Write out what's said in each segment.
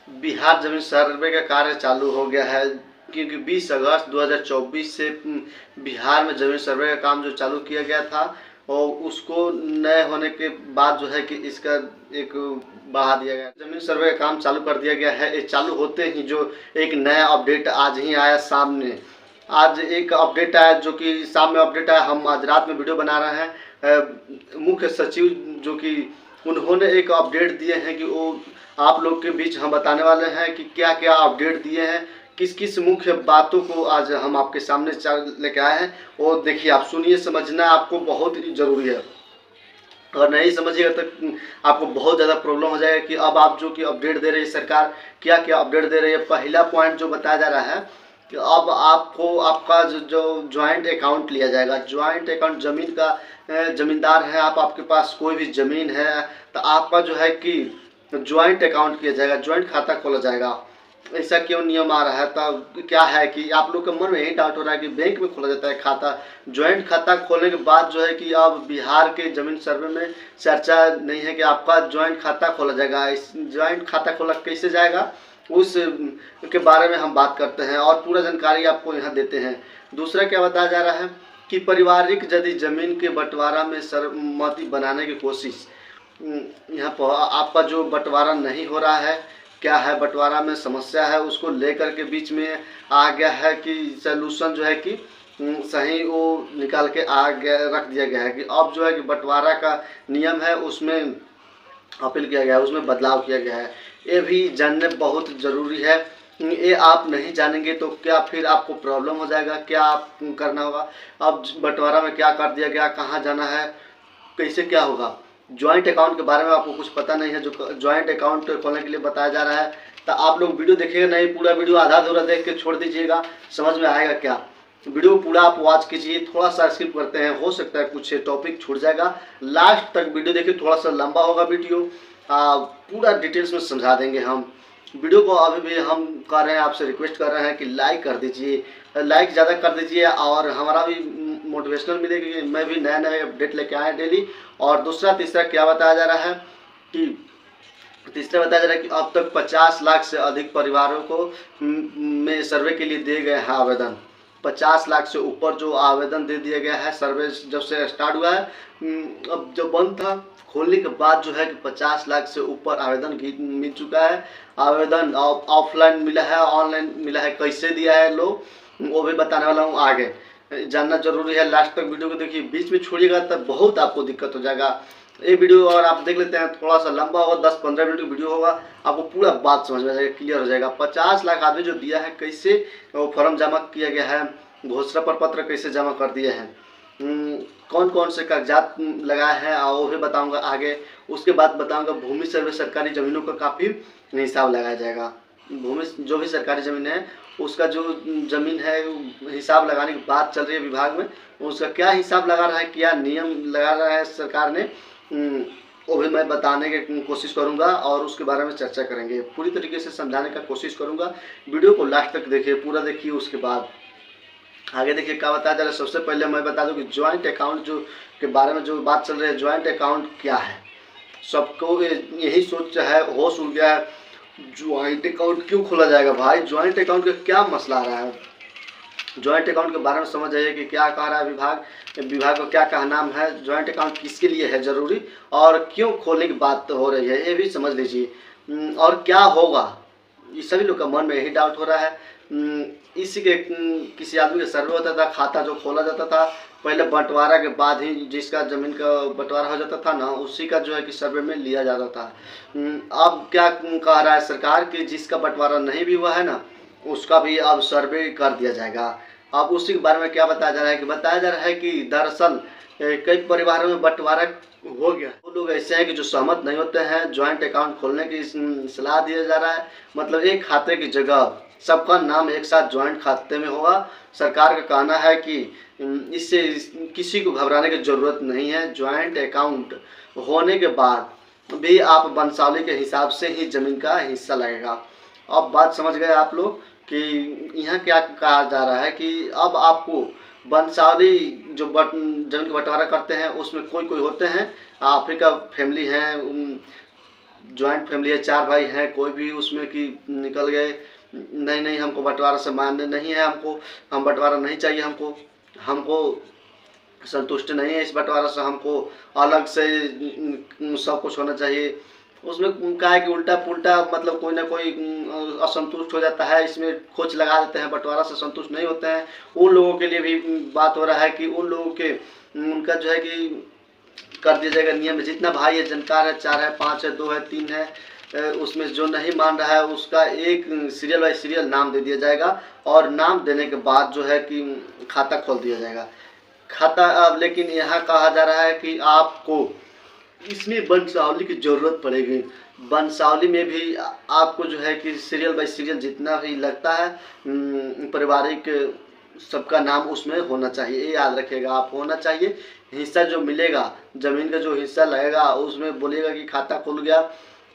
बिहार जमीन सर्वे का कार्य चालू हो गया है, क्योंकि 20 अगस्त 2024 से बिहार में जमीन सर्वे का काम जो चालू किया गया था और उसको नए होने के बाद जो है कि इसका एक बढ़ा दिया गया, जमीन सर्वे का काम चालू कर दिया गया है। ये चालू होते ही जो एक नया अपडेट आज ही आया सामने, आज एक अपडेट आया जो कि शाम में अपडेट आया, हम आज रात में वीडियो बना रहे हैं। मुख्य सचिव जो कि उन्होंने एक अपडेट दिए हैं कि वो आप लोग के बीच हम बताने वाले हैं कि क्या क्या अपडेट दिए हैं, किस किस मुख्य बातों को आज हम आपके सामने लेके आए हैं। और देखिए, आप सुनिए, समझना आपको बहुत ही ज़रूरी है। और नहीं समझिएगा तो आपको बहुत ज़्यादा प्रॉब्लम हो जाएगा कि अब आप जो कि अपडेट दे रही है सरकार, क्या क्या अपडेट दे रही है। पहला पॉइंट जो बताया जा रहा है कि अब आपको आपका जो ज्वाइंट अकाउंट लिया जाएगा। ज्वाइंट अकाउंट ज़मीन का ज़मींदार है आप, आपके पास कोई भी ज़मीन है तो आपका जो है कि ज्वाइंट अकाउंट किया जाएगा, ज्वाइंट खाता खोला जाएगा। ऐसा क्यों नियम आ रहा है? तो क्या है कि आप लोग के मन में यही डाउट हो रहा है कि बैंक में खोला जाता है खाता। ज्वाइंट खाता खोलने के बाद जो है कि अब बिहार के जमीन सर्वे में चर्चा नहीं है कि आपका ज्वाइंट खाता खोला जाएगा। इस ज्वाइंट खाता खोला कैसे जाएगा उस के बारे में हम बात करते हैं और पूरा जानकारी आपको यहाँ देते हैं। दूसरा क्या बताया जा रहा है कि पारिवारिक यदि जमीन के बंटवारा में सहमति बनाने की कोशिश, यहाँ पर आपका जो बंटवारा नहीं हो रहा है, क्या है बंटवारा में समस्या है, उसको लेकर के बीच में आ गया है कि सलूशन जो है कि सही वो निकाल के आ गया, रख दिया गया है कि अब जो है कि बंटवारा का नियम है उसमें अपील किया गया है, उसमें बदलाव किया गया है। ये भी जानने बहुत ज़रूरी है। ये आप नहीं जानेंगे तो क्या फिर आपको प्रॉब्लम हो जाएगा, क्या आप करना होगा। अब बंटवारा में क्या कर दिया गया, कहाँ जाना है, कैसे क्या होगा। ज्वाइंट अकाउंट के बारे में आपको कुछ पता नहीं है, जो ज्वाइंट अकाउंट खोलने के लिए बताया जा रहा है, तो आप लोग वीडियो देखिएगा नहीं, पूरा वीडियो आधा अधूरा देख के छोड़ दीजिएगा, समझ में आएगा क्या। वीडियो पूरा आप वॉच कीजिए, थोड़ा सा स्किप करते हैं, हो सकता है कुछ टॉपिक छूट जाएगा। लास्ट तक वीडियो देखिए, थोड़ा सा लंबा होगा वीडियो, पूरा डिटेल्स में समझा देंगे हम। वीडियो को अभी भी हम कर रहे हैं, आपसे रिक्वेस्ट कर रहे हैं कि लाइक कर दीजिए, लाइक ज़्यादा कर दीजिए और हमारा भी मोटिवेशनल मिलेगी कि मैं भी नए नए अपडेट लेके आए डेली। और दूसरा तीसरा क्या बताया जा रहा है कि तीसरा बताया जा रहा है कि अब तक 50 लाख से अधिक परिवारों को में सर्वे के लिए दिए गए हैं आवेदन। 50 लाख से ऊपर जो आवेदन दे दिया गया है, सर्वे जब से स्टार्ट हुआ है, अब जब बंद था खोलने के बाद जो है कि 50 लाख से ऊपर आवेदन मिल चुका है। आवेदन ऑफलाइन मिला है, ऑनलाइन मिला है, कैसे दिया है लोग वो भी बताने वाला हूँ आगे, जानना जरूरी है। लास्ट तक वीडियो को देखिए, बीच में छोड़िएगा तब बहुत आपको दिक्कत हो जाएगा। ये वीडियो और आप देख लेते हैं, थोड़ा सा लंबा होगा, 10-15 मिनट की वीडियो होगा, आपको पूरा बात समझ में आ जाएगा, क्लियर हो जाएगा। 50 लाख आदमी जो दिया है, कैसे वो फॉर्म जमा किया गया है, घोषणा पत्र कैसे जमा कर दिए हैं, कौन कौन से कागजात लगाए हैं और वो भी बताऊंगा आगे। उसके बाद बताऊंगा भूमि सर्वे सरकारी ज़मीनों का काफ़ी हिसाब लगाया जाएगा। भूमि जो भी सरकारी ज़मीन है उसका जो ज़मीन है हिसाब लगाने की बात चल रही है विभाग में, उसका क्या हिसाब लगा रहा है, क्या नियम लगा रहा है सरकार ने, वो भी मैं बताने की कोशिश करूंगा और उसके बारे में चर्चा करेंगे। पूरी तरीके से समझाने का कोशिश करूंगा। वीडियो को लास्ट तक देखिए, पूरा देखिए, उसके बाद आगे देखिए क्या बताया जा रहा है। सबसे पहले मैं बता दूं कि ज्वाइंट अकाउंट जो के बारे में जो बात चल रही है, ज्वाइंट अकाउंट क्या है, सबको यही सोच है, होश उड़ गया है, ज्वाइंट अकाउंट क्यों खोला जाएगा भाई, ज्वाइंट अकाउंट का क्या मसला आ रहा है। ज्वाइंट अकाउंट के बारे में समझ आइए कि क्या कह रहा है विभाग को क्या कहना है, ज्वाइंट अकाउंट किसके लिए है ज़रूरी और क्यों खोलने की बात हो रही है, ये भी समझ लीजिए। और क्या होगा, ये सभी लोग का मन में यही डाउट हो रहा है। इसी के किसी आदमी का सर्वे होता था, खाता जो खोला जाता था पहले बंटवारा के बाद ही, जिसका ज़मीन का बंटवारा हो जाता था ना, उसी का जो है कि सर्वे में लिया जाता था। अब क्या कह रहा है सरकार कि जिसका बंटवारा नहीं भी हुआ है ना, उसका भी अब सर्वे कर दिया जाएगा। अब उसी के बारे में क्या बताया जा रहा है कि दरअसल कई परिवारों में बंटवारा हो गया। वो लोग ऐसे हैं कि जो सहमत नहीं होते हैं, ज्वाइंट अकाउंट खोलने की सलाह दिया जा रहा है। मतलब एक खाते की जगह सबका नाम एक साथ ज्वाइंट खाते में होगा। सरकार का कहना है कि इससे किसी को घबराने की ज़रूरत नहीं है। ज्वाइंट अकाउंट होने के बाद भी आप वंशावली के हिसाब से ही ज़मीन का हिस्सा लगेगा। अब बात समझ गए आप लोग कि यहाँ क्या कहा जा रहा है कि अब आपको वंशावली जो जमीन का बंटवारा करते हैं उसमें कोई कोई होते हैं, अफ्रीका फैमिली हैं, जॉइंट फैमिली है, 4 भाई हैं, कोई भी उसमें कि निकल गए नहीं नहीं हमको बंटवारा से मान्य नहीं है, हमको हम बंटवारा नहीं चाहिए, हमको संतुष्ट नहीं है इस बंटवारा से, हमको अलग से सब कुछ होना चाहिए। उसमें क्या है कि उल्टा पुल्टा मतलब कोई ना कोई असंतुष्ट हो जाता है, इसमें खोज लगा देते हैं, बंटवारा से संतुष्ट नहीं होते हैं। उन लोगों के लिए भी बात हो रहा है कि उन लोगों के उनका जो है कि कर दिया जाएगा नियम, जितना भाई है, जनकार है, 4 है, 5 है, 2 है, 3 है, उसमें जो नहीं मान रहा है उसका एक सीरियल बाई सीरियल नाम दे दिया जाएगा, और नाम देने के बाद जो है कि खाता खोल दिया जाएगा। खाता अब लेकिन यहाँ कहा जा रहा है कि आपको इसमें वंशावली की ज़रूरत पड़ेगी। वंशावली में भी आपको जो है कि सीरियल बाई सीरियल जितना भी लगता है पारिवारिक सबका नाम उसमें होना चाहिए, ये याद रखिएगा आप, होना चाहिए। हिस्सा जो मिलेगा, ज़मीन का जो हिस्सा लगेगा उसमें बोलिएगा कि खाता खुल गया,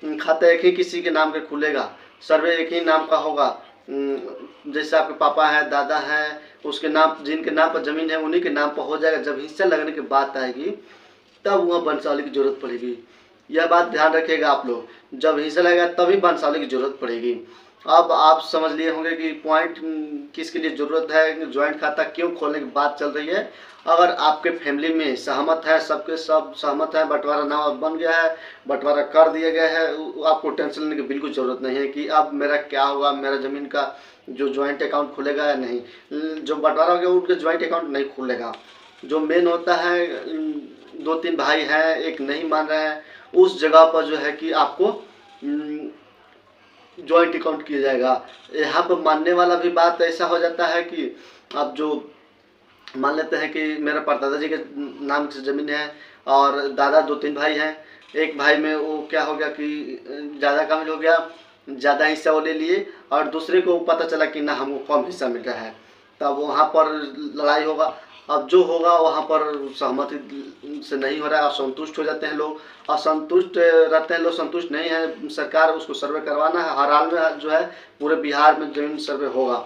खाता एक ही किसी के नाम पे खुलेगा, सर्वे एक ही नाम का होगा। जैसे आपके पापा हैं, दादा हैं, उसके नाम, जिनके नाम पर ज़मीन है उन्हीं के नाम पर हो जाएगा। जब हिस्सा लगने की बात आएगी तब वहाँ वंशावली की जरूरत पड़ेगी, यह बात ध्यान रखिएगा आप लोग। जब हिस्सा लगेगा तभी वंशावली की जरूरत पड़ेगी। अब आप समझ लिए होंगे कि पॉइंट किसके लिए ज़रूरत है, ज्वाइंट खाता क्यों खोलने की बात चल रही है। अगर आपके फैमिली में सहमत है, सबके सब सहमत है, बंटवारा नाम बन गया है, बंटवारा कर दिया गया है, आपको टेंशन लेने की बिल्कुल ज़रूरत नहीं है कि अब मेरा क्या होगा, मेरा ज़मीन का जो ज्वाइंट अकाउंट खुलेगा या नहीं। जो बंटवारा हो गया उनके ज्वाइंट अकाउंट नहीं खुलेगा। जो मेन होता है 2-3 भाई हैं, एक नहीं मान रहे हैं, उस जगह पर जो है कि आपको ज्वाइंट अकाउंट किया जाएगा। यहाँ पर मानने वाला भी बात ऐसा हो जाता है कि अब जो मान लेते हैं कि मेरा परदादा जी के नाम से ज़मीन है और दादा 2-3 भाई हैं, एक भाई में वो क्या हो गया कि ज़्यादा कम हो गया, ज़्यादा हिस्सा वो ले लिए, और दूसरे को पता चला कि ना हमको कम हिस्सा मिल रहा है, तब वहाँ पर लड़ाई होगा। अब जो होगा वहाँ पर सहमति से नहीं हो रहा है, असंतुष्ट हो जाते हैं लोग, असंतुष्ट रहते हैं लोग, संतुष्ट नहीं है, सरकार उसको सर्वे करवाना है। हर हाल में जो है पूरे बिहार में जमीन सर्वे होगा,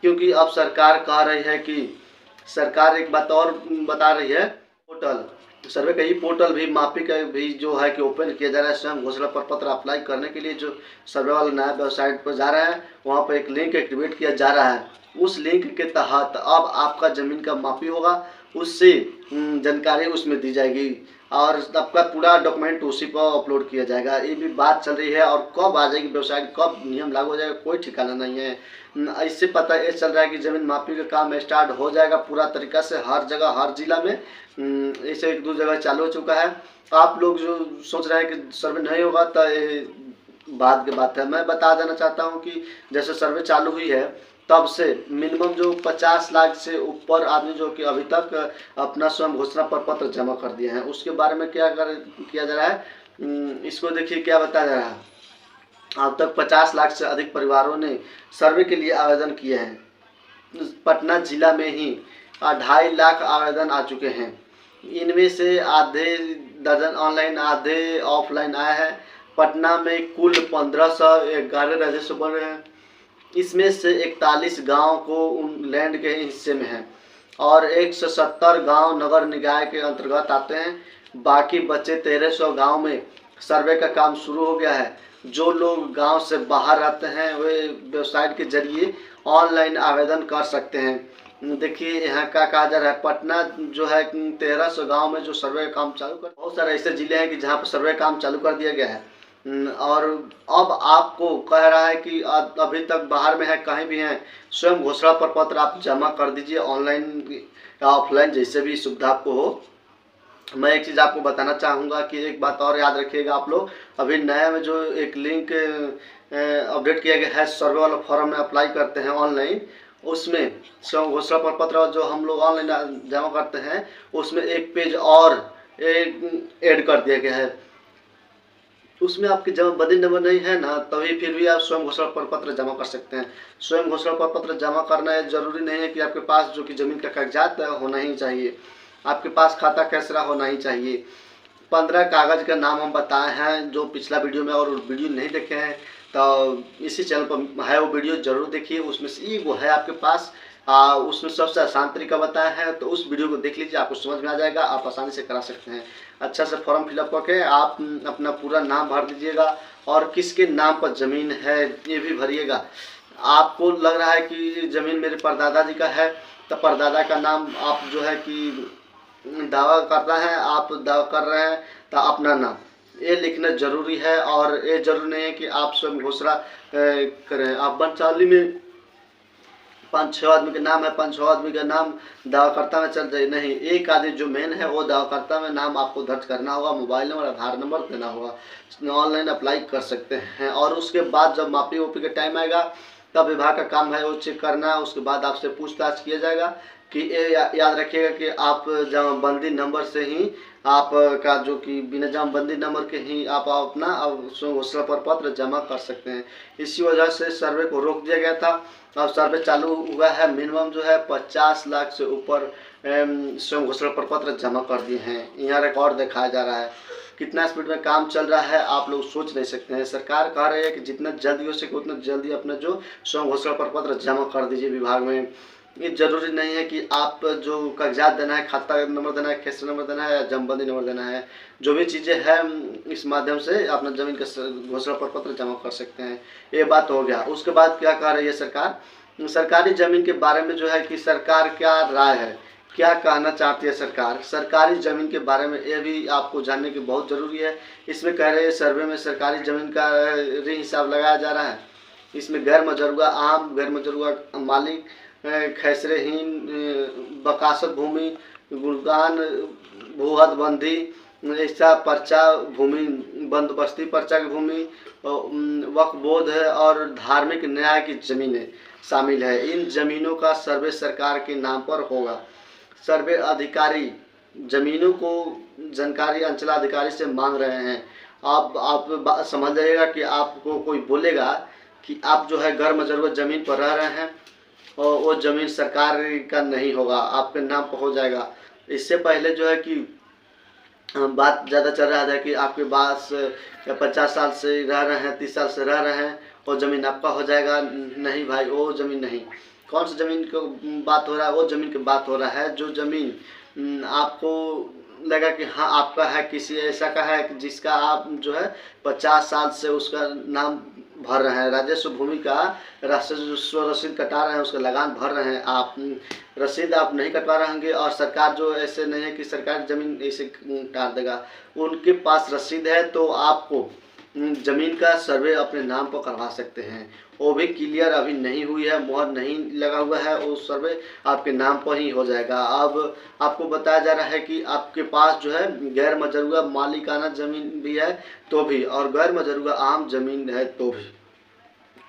क्योंकि अब सरकार कह रही है कि सरकार एक बात और बता रही है, पोर्टल सर्वे का ही पोर्टल भी मापी का भी जो है कि ओपन किया जा रहा है। स्वयं घोषणा पत्र अप्लाई करने के लिए जो सर्वे वाला नया वेबसाइट पर जा रहा है, वहाँ पर एक लिंक एक्टिवेट किया जा रहा है। उस लिंक के तहत अब आपका ज़मीन का मापी होगा, उससे जानकारी उसमें दी जाएगी और आपका पूरा डॉक्यूमेंट उसी पर अपलोड किया जाएगा। ये भी बात चल रही है, और कब आ जाएगी वेबसाइट, कब नियम लागू हो जाएगा, कोई ठिकाना नहीं है। इससे पता ये चल रहा है कि ज़मीन मापी का काम स्टार्ट हो जाएगा पूरा तरीका से, हर जगह हर जिला में। ऐसे 1-2 जगह चालू हो चुका है। आप लोग जो सोच रहे हैं कि सर्वे नहीं होगा, तो बाद की बात है। मैं बता देना चाहता हूँ कि जैसे सर्वे चालू हुई है तब से मिनिमम जो 50 लाख से ऊपर आदमी जो कि अभी तक अपना स्वयं घोषणा पत्र जमा कर दिए हैं, उसके बारे में क्या किया जा रहा है, इसको देखिए क्या बताया जा रहा है। अब तक 50 लाख से अधिक परिवारों ने सर्वे के लिए आवेदन किए हैं। पटना जिला में ही 2.5 लाख आवेदन आ चुके हैं। इनमें से आधे दर्जन ऑनलाइन, आधे ऑफलाइन आए हैं। पटना में कुल 1511 राजस्व बन रहे हैं। इसमें से 41 गांव को उन लैंड के हिस्से में हैं और 170 गांव नगर निकाय के अंतर्गत आते हैं। बाकी बचे 1300 गांव में सर्वे का काम शुरू हो गया है। जो लोग गांव से बाहर रहते हैं वे वेबसाइट के जरिए ऑनलाइन आवेदन कर सकते हैं। देखिए यहाँ का कहा जा रहा है, पटना जो है 1300 गांव में जो सर्वे का काम चालू कर, बहुत सारे ऐसे जिले हैं कि जहाँ पर सर्वे काम चालू कर दिया गया है। और अब आपको कह रहा है कि अभी तक बाहर में है, कहीं भी हैं, स्वयं घोषणा पत्र आप जमा कर दीजिए, ऑनलाइन या ऑफलाइन जैसे भी सुविधा आपको हो। मैं एक चीज़ आपको बताना चाहूँगा कि एक बात और याद रखिएगा आप लोग, अभी नया में जो एक लिंक अपडेट किया गया है, सर्वे वाला फॉर्म में अप्लाई करते हैं ऑनलाइन, उसमें स्वयं घोषणा पत्र जो हम लोग ऑनलाइन जमा करते हैं उसमें एक पेज और ऐड कर दिया गया है। उसमें आपके जमाबंदी नंबर नहीं है ना, तभी फिर भी आप स्वयं घोषणा पत्र जमा कर सकते हैं। स्वयं घोषणा पत्र जमा करना जरूरी नहीं है कि आपके पास जो कि ज़मीन का कागजात होना ही चाहिए, आपके पास खाता कैसरा होना ही चाहिए। 15 कागज़ का नाम हम बताए हैं जो पिछला वीडियो में, और वीडियो नहीं देखे हैं तो इसी चैनल पर है वो वीडियो, ज़रूर देखिए। उसमें से वो है आपके पास, उसमें सबसे आसान तरीका बताया है, तो उस वीडियो को देख लीजिए, आपको समझ में आ जाएगा, आप आसानी से करा सकते हैं। अच्छा से फॉर्म फिलअप करके आप अपना पूरा नाम भर दीजिएगा और किसके नाम पर ज़मीन है ये भी भरिएगा। आपको लग रहा है कि ज़मीन मेरे परदादा जी का है, तो परदादा का नाम आप जो है कि दावा करता है, आप दावा कर रहे हैं तो अपना नाम ये लिखना ज़रूरी है। और ये ज़रूरी नहीं है कि आप स्वयं घोषणा करें। आप वंशावली में 5-6 आदमी के नाम है, 5-6 आदमी का नाम दावाकर्ता में चल जाए, नहीं, एक आदमी जो मेन है वो दावाकर्ता में नाम आपको दर्ज करना होगा, मोबाइल नंबर आधार नंबर देना होगा। ऑनलाइन अप्लाई कर सकते हैं। और उसके बाद जब मापी ओपी का टाइम आएगा तब विभाग का काम है वो चेक करना। उसके बाद आपसे पूछताछ किया जाएगा कि ये याद रखिएगा कि आप जमाबंदी नंबर से ही आपका जो कि बिना जमाबंदी नंबर के ही आप अपना स्वयं घोषणा पत्र जमा कर सकते हैं। इसी वजह से सर्वे को रोक दिया गया था। अब सर्वे चालू हुआ है। मिनिमम जो है 50 लाख से ऊपर स्वयं घोषणा पत्र जमा कर दिए हैं। यहाँ रिकॉर्ड दिखाया जा रहा है। कितना स्पीड में काम चल रहा है आप लोग सोच नहीं सकते हैं। सरकार कह रही है कि जितना जल्दी हो सके उतना जल्दी अपना जो स्वयं घोषणा पत्र जमा कर दीजिए विभाग में। ये जरूरी नहीं है कि आप जो कागजात देना है, खाता नंबर देना है, खेत नंबर देना है या जमबंदी नंबर देना है, जो भी चीज़ें हैं इस माध्यम से अपना जमीन का घोषणा पत्र जमा कर सकते हैं। ये बात हो गया। उसके बाद क्या कह रही है सरकार, सरकारी ज़मीन के बारे में जो है कि सरकार क्या राय है, क्या कहना चाहती है सरकार सरकारी ज़मीन के बारे में, ये भी आपको जानने की बहुत ज़रूरी है। इसमें कह रहे हैं सर्वे में सरकारी ज़मीन का हिसाब लगाया जा रहा है। इसमें गैर मजरूआ आम, गैर मजरूआ मालिक, खैसरेहीन, बकासत भूमि, गुणगान, भूहदबंदी, ऐसा पर्चा भूमि, बंदोबस्ती पर्चा की भूमि, वक्फ बोध है और धार्मिक न्याय की ज़मीनें शामिल है। इन ज़मीनों का सर्वे सरकार के नाम पर होगा। सर्वे अधिकारी ज़मीनों को जानकारी अंचलाधिकारी से मांग रहे हैं। आप समझ जाइएगा कि आपको कोई बोलेगा कि आप जो है गैर मजरूआ ज़मीन पर रह रहे हैं और वो ज़मीन सरकार का नहीं होगा, आपके नाम पर हो जाएगा। इससे पहले जो है कि बात ज़्यादा चल रहा था कि आपके पास 50 साल से रह रहे हैं, 30 साल से रह रहे हैं, वो ज़मीन आपका हो जाएगा। नहीं भाई, वो ज़मीन नहीं। कौन सी ज़मीन की बात हो रहा है? वो ज़मीन की बात हो रहा है जो ज़मीन आपको लगा कि हाँ आपका है, किसी ऐसा का है जिसका आप जो है 50 साल से उसका नाम भर रहे हैं, राजस्व भूमि का राजस्व रसीद कटा रहे हैं, उसका लगान भर रहे हैं। आप रसीद आप नहीं कटवा रहेंगे और सरकार जो ऐसे नहीं है कि सरकारी ज़मीन ऐसे काट देगा, उनके पास रसीद है तो आपको ज़मीन का सर्वे अपने नाम पर करवा सकते हैं। वो भी क्लियर अभी नहीं हुई है, मुहर नहीं लगा हुआ है, वो सर्वे आपके नाम पर ही हो जाएगा। अब आपको बताया जा रहा है कि आपके पास जो है गैर मजरूआ मालिकाना ज़मीन भी है तो भी, और गैर मजरूआ आम ज़मीन है तो भी,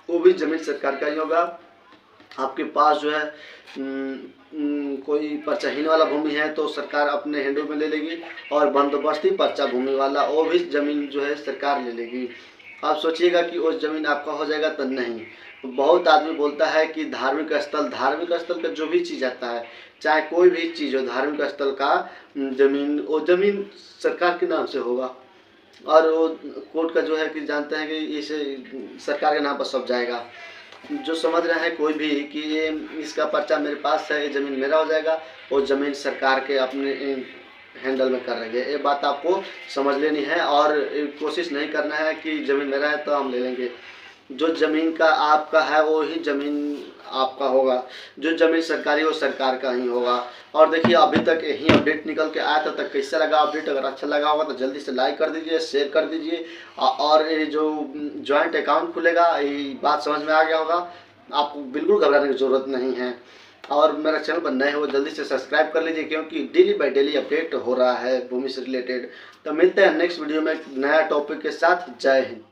वो भी ज़मीन सरकार का ही होगा। आपके पास जो है कोई पर्चाहीन वाला भूमि है तो सरकार अपने हैंडल में ले लेगी, और बंदोबस्ती पर्चा भूमि वाला वो भी ज़मीन जो है सरकार ले लेगी। आप सोचिएगा कि वो ज़मीन आपका हो जाएगा तो नहीं। बहुत आदमी बोलता है कि धार्मिक स्थल का जो भी चीज़ आता है, चाहे कोई भी चीज़ हो, धार्मिक स्थल का ज़मीन, वो ज़मीन सरकार के नाम से होगा। और वो कोर्ट का जो है कि जानते हैं कि इसे सरकार के नाम पर सब जाएगा। जो समझ रहे हैं कोई भी कि ये इसका पर्चा मेरे पास है, ये ज़मीन मेरा हो जाएगा, वो ज़मीन सरकार के अपने हैंडल में कर रही है। ये बात आपको समझ लेनी है और कोशिश नहीं करना है कि ज़मीन मेरा है तो हम ले लेंगे। जो ज़मीन का आपका है वो ही ज़मीन आपका होगा, जो ज़मीन सरकारी वो सरकार का ही होगा। और देखिए अभी तक यही अपडेट निकल के आया था, तक कैसा लगा अपडेट? अगर अच्छा लगा होगा तो जल्दी से लाइक कर दीजिए, शेयर कर दीजिए। और ये जो जॉइंट अकाउंट खुलेगा, ये बात समझ में आ गया होगा, आपको बिल्कुल घबराने की ज़रूरत नहीं है। और मेरा चैनल पर नए हो जल्दी से सब्सक्राइब कर लीजिए, क्योंकि डेली बाय डेली अपडेट हो रहा है भूमि से रिलेटेड। तो मिलते हैं नेक्स्ट वीडियो में नया टॉपिक के साथ। जय हिंद।